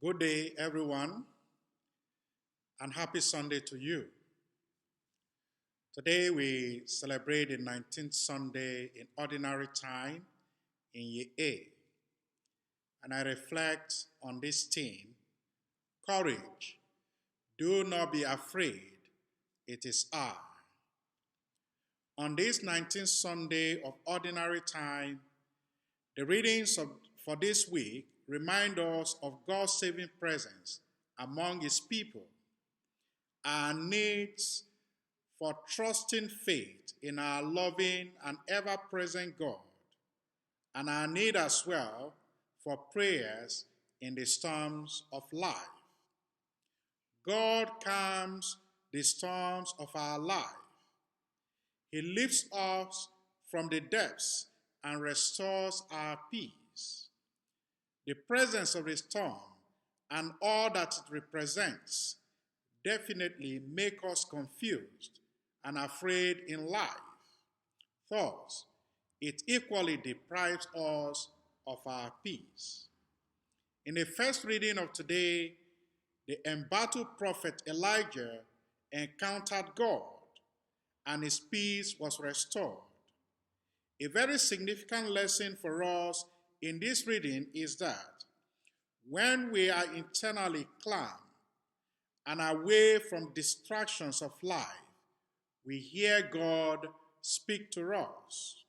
Good day, everyone, and happy Sunday to you. Today we celebrate the 19th Sunday in Ordinary Time in Year A, and I reflect on this theme, courage. Do not be afraid, it is I. On this 19th Sunday of Ordinary Time, the readings for this week remind us of God's saving presence among His people, our needs for trusting faith in our loving and ever-present God, and our need as well for prayers in the storms of life. God calms the storms of our life. He lifts us from the depths and restores our peace. The presence of the storm and all that it represents definitely make us confused and afraid in life. Thus, it equally deprives us of our peace. In the first reading of today, the embattled prophet Elijah encountered God and his peace was restored. A very significant lesson for us in this reading is that when we are internally calm and away from distractions of life, we hear God speak to us.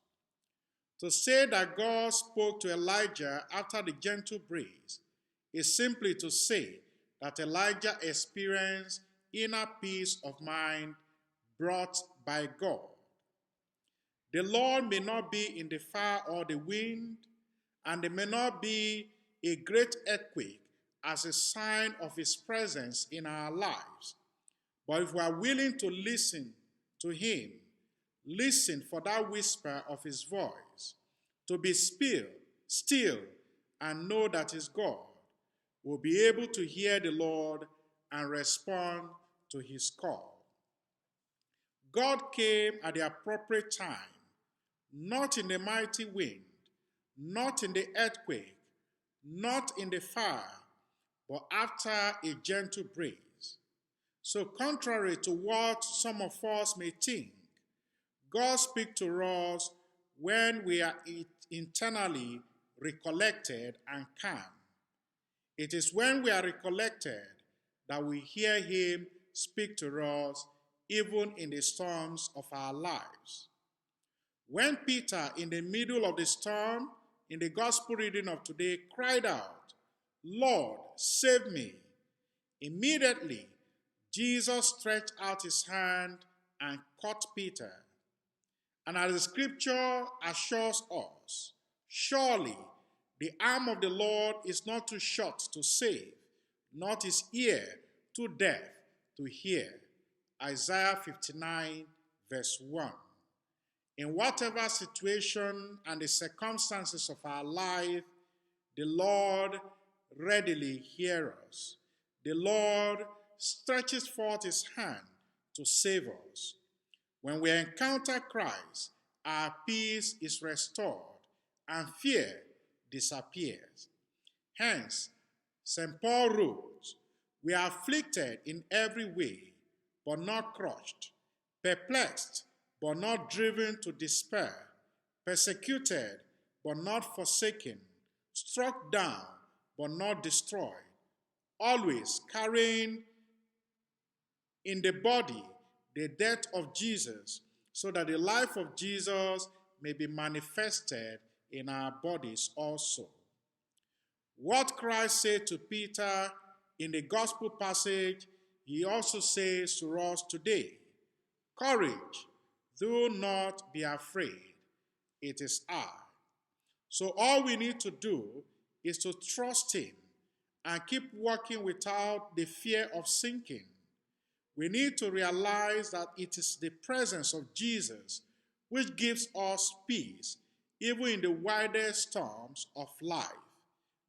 To say that God spoke to Elijah after the gentle breeze is simply to say that Elijah experienced inner peace of mind brought by God. The Lord may not be in the fire or the wind, and there may not be a great earthquake as a sign of His presence in our lives. But if we are willing to listen to Him, listen for that whisper of His voice, to be still, and know that He's God, we'll be able to hear the Lord and respond to His call. God came at the appropriate time, not in the mighty wind, not in the earthquake, not in the fire, but after a gentle breeze. So contrary to what some of us may think, God speaks to us when we are internally recollected and calm. It is when we are recollected that we hear Him speak to us even in the storms of our lives. When Peter, in the middle of the storm, in the gospel reading of today, cried out, "Lord, save me," immediately Jesus stretched out His hand and caught Peter. And as the scripture assures us, surely the arm of the Lord is not too short to save, not His ear too deaf to hear. Isaiah 59, verse 1. In whatever situation and the circumstances of our life, the Lord readily hears us. The Lord stretches forth His hand to save us. When we encounter Christ, our peace is restored and fear disappears. Hence, St. Paul wrote, "We are afflicted in every way, but not crushed, perplexed, but not driven to despair, persecuted, but not forsaken, struck down, but not destroyed, always carrying in the body the death of Jesus, so that the life of Jesus may be manifested in our bodies also." What Christ said to Peter in the gospel passage, He also says to us today, "Courage, do not be afraid, it is I." So all we need to do is to trust Him and keep walking without the fear of sinking. We need to realize that it is the presence of Jesus which gives us peace, even in the wildest storms of life,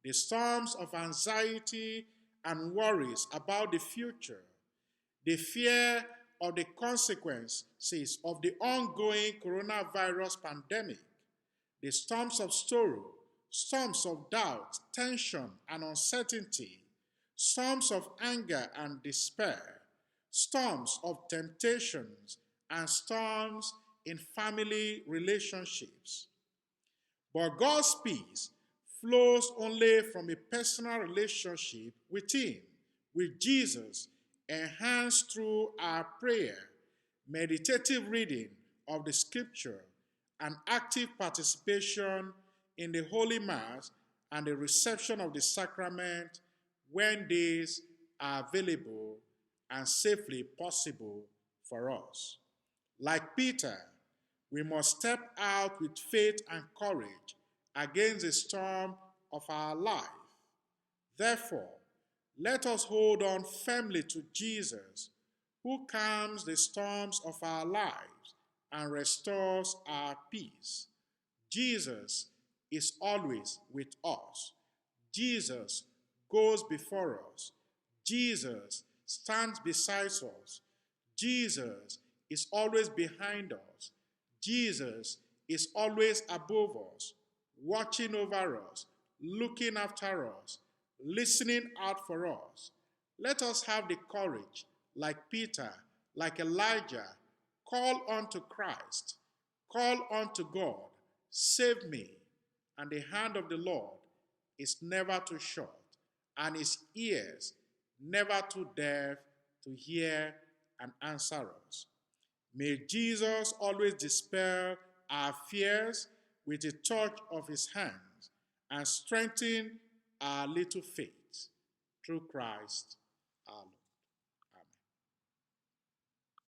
the storms of anxiety and worries about the future, the fear of the consequences of the ongoing coronavirus pandemic, the storms of sorrow, storms of doubt, tension, and uncertainty. storms of anger and despair, storms of temptations, and storms in family relationships. But God's peace flows only from a personal relationship with Him, with Jesus, enhanced through our prayer, meditative reading of the Scripture, and active participation in the Holy Mass and the reception of the sacrament when these are available and safely possible for us. Like Peter, we must step out with faith and courage against the storm of our life. Therefore, let us hold on firmly to Jesus, who calms the storms of our lives and restores our peace. Jesus is always with us. Jesus goes before us. Jesus stands beside us. Jesus is always behind us. Jesus is always above us, watching over us, looking after us, listening out for us. Let us have the courage, like Peter, like Elijah, call unto Christ, call unto God, save me. And the hand of the Lord is never too short, and his ears never too deaf to hear and answer us. May Jesus always dispel our fears with a touch of his hands and strengthen our little faith through Christ our Lord.